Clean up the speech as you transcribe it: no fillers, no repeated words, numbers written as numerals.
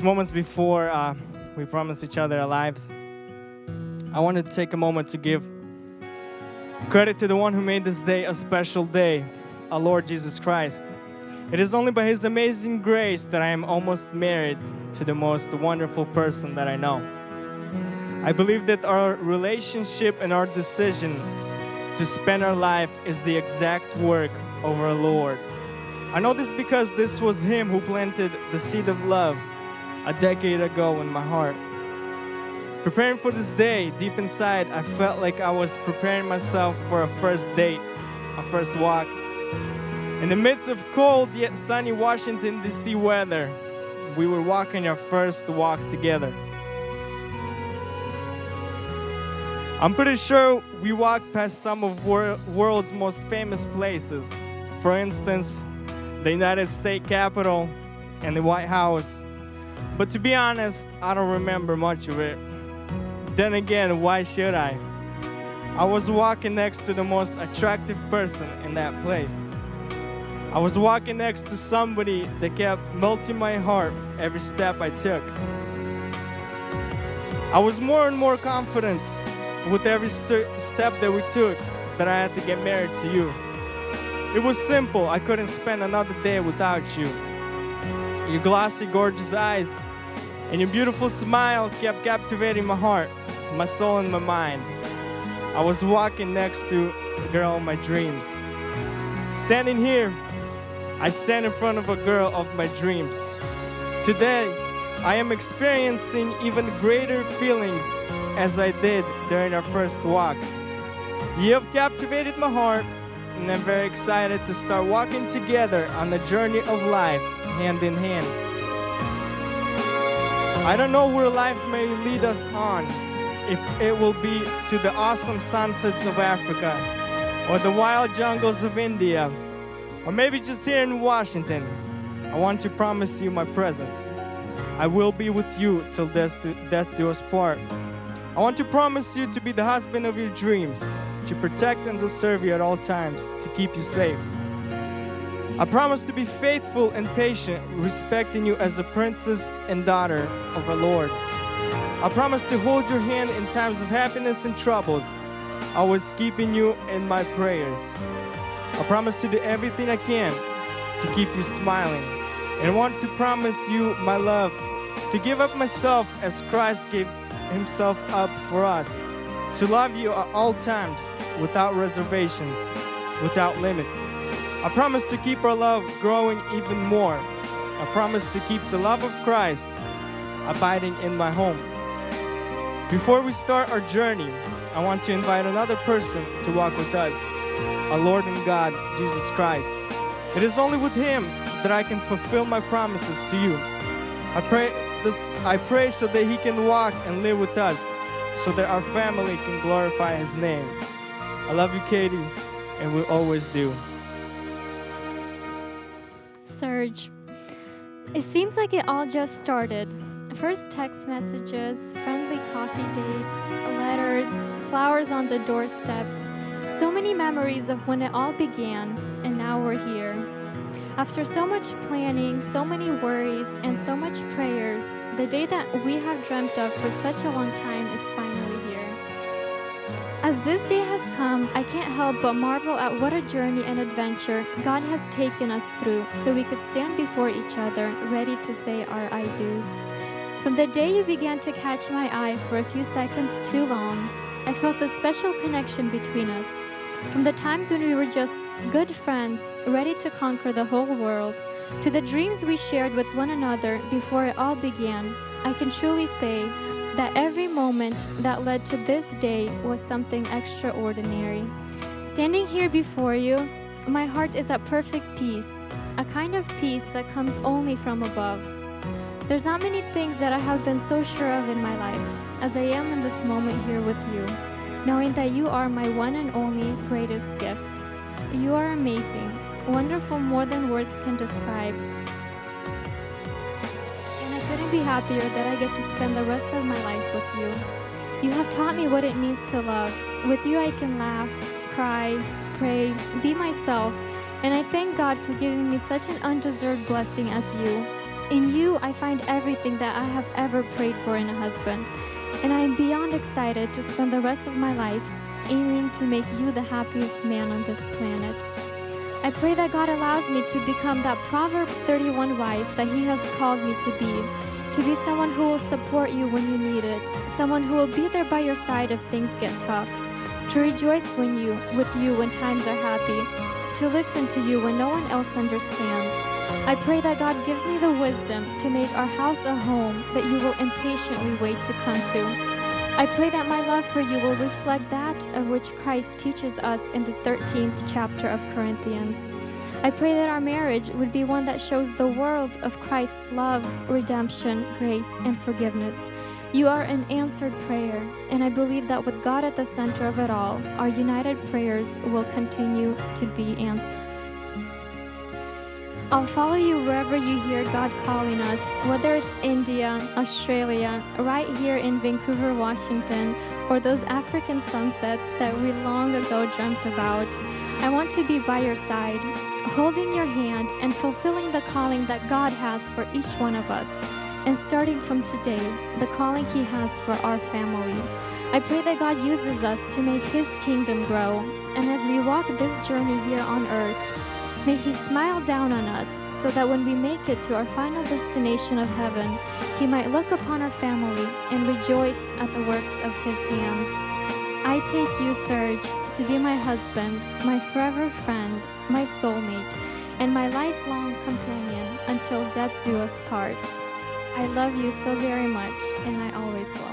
Just moments before we promise each other our lives, I wanted to take a moment to give credit to the one who made this day a special day, our Lord Jesus Christ. It is only by His amazing grace that I am almost married to the most wonderful person that I know. I believe that our relationship and our decision to spend our life is the exact work of our Lord. I know this because this was Him who planted the seed of love a decade ago in my heart. Preparing for this day, deep inside, I felt like I was preparing myself for a first date, a first walk. In the midst of cold yet sunny Washington, D.C. weather, we were walking our first walk together. I'm pretty sure we walked past some of world's most famous places. For instance, the United States Capitol and the White House. But to be honest, I don't remember much of it. Then again, why should I? I was walking next to the most attractive person in that place. I was walking next to somebody that kept melting my heart every step I took. I was more and more confident with every step that we took that I had to get married to you. It was simple. I couldn't spend another day without you. Your glossy, gorgeous eyes and your beautiful smile kept captivating my heart, my soul, and my mind. I was walking next to the girl of my dreams. Standing here, I stand in front of a girl of my dreams. Today, I am experiencing even greater feelings as I did during our first walk. You have captivated my heart, and I'm very excited to start walking together on the journey of life, hand in hand. I don't know where life may lead us on, if it will be to the awesome sunsets of Africa, or the wild jungles of India, or maybe just here in Washington. I want to promise you my presence. I will be with you till death do us part. I want to promise you to be the husband of your dreams, to protect and to serve you at all times, to keep you safe. I promise to be faithful and patient, respecting you as a princess and daughter of our Lord. I promise to hold your hand in times of happiness and troubles, always keeping you in my prayers. I promise to do everything I can to keep you smiling, and I want to promise you my love, to give up myself as Christ gave Himself up for us, to love you at all times, without reservations, without limits. I promise to keep our love growing even more. I promise to keep the love of Christ abiding in my home. Before we start our journey, I want to invite another person to walk with us, our Lord and God, Jesus Christ. It is only with Him that I can fulfill my promises to you. I pray so that He can walk and live with us, so that our family can glorify His name. I love you, Katie, and will always do. Serg, it seems like it all just started. First text messages, friendly coffee dates, letters, flowers on the doorstep. So many memories of when it all began, and now we're here. After so much planning, so many worries, and so much prayers, the day that we have dreamt of for such a long time is finally here. As this day has come, I can't help but marvel at what a journey and adventure God has taken us through so we could stand before each other, ready to say our I do's. From the day you began to catch my eye for a few seconds too long, I felt a special connection between us. From the times when we were just good friends, ready to conquer the whole world, to the dreams we shared with one another before it all began, I can truly say that every moment that led to this day was something extraordinary. Standing here before you, my heart is at perfect peace, a kind of peace that comes only from above. There's not many things that I have been so sure of in my life as I am in this moment here with you, knowing that you are my one and only greatest gift. You are amazing, wonderful more than words can describe. And I couldn't be happier that I get to spend the rest of my life with you. You have taught me what it means to love. With you I can laugh, cry, pray, be myself, and I thank God for giving me such an undeserved blessing as you. In you, I find everything that I have ever prayed for in a husband, and I am beyond excited to spend the rest of my life aiming to make you the happiest man on this planet. I pray that God allows me to become that Proverbs 31 wife that He has called me to be someone who will support you when you need it, someone who will be there by your side if things get tough, to rejoice with you when times are happy, to listen to you when no one else understands. I pray that God gives me the wisdom to make our house a home that you will impatiently wait to come to. I pray that my love for you will reflect that of which Christ teaches us in the 13th chapter of Corinthians. I pray that our marriage would be one that shows the world of Christ's love, redemption, grace, and forgiveness. You are an answered prayer, and I believe that with God at the center of it all, our united prayers will continue to be answered. I'll follow you wherever you hear God calling us, whether it's India, Australia, right here in Vancouver, Washington, or those African sunsets that we long ago dreamt about. I want to be by your side, holding your hand and fulfilling the calling that God has for each one of us. And starting from today, the calling He has for our family. I pray that God uses us to make His kingdom grow. And as we walk this journey here on earth, may He smile down on us so that when we make it to our final destination of heaven, He might look upon our family and rejoice at the works of His hands. I take you, Serg, to be my husband, my forever friend, my soulmate, and my lifelong companion until death do us part. I love you so very much, and I always will.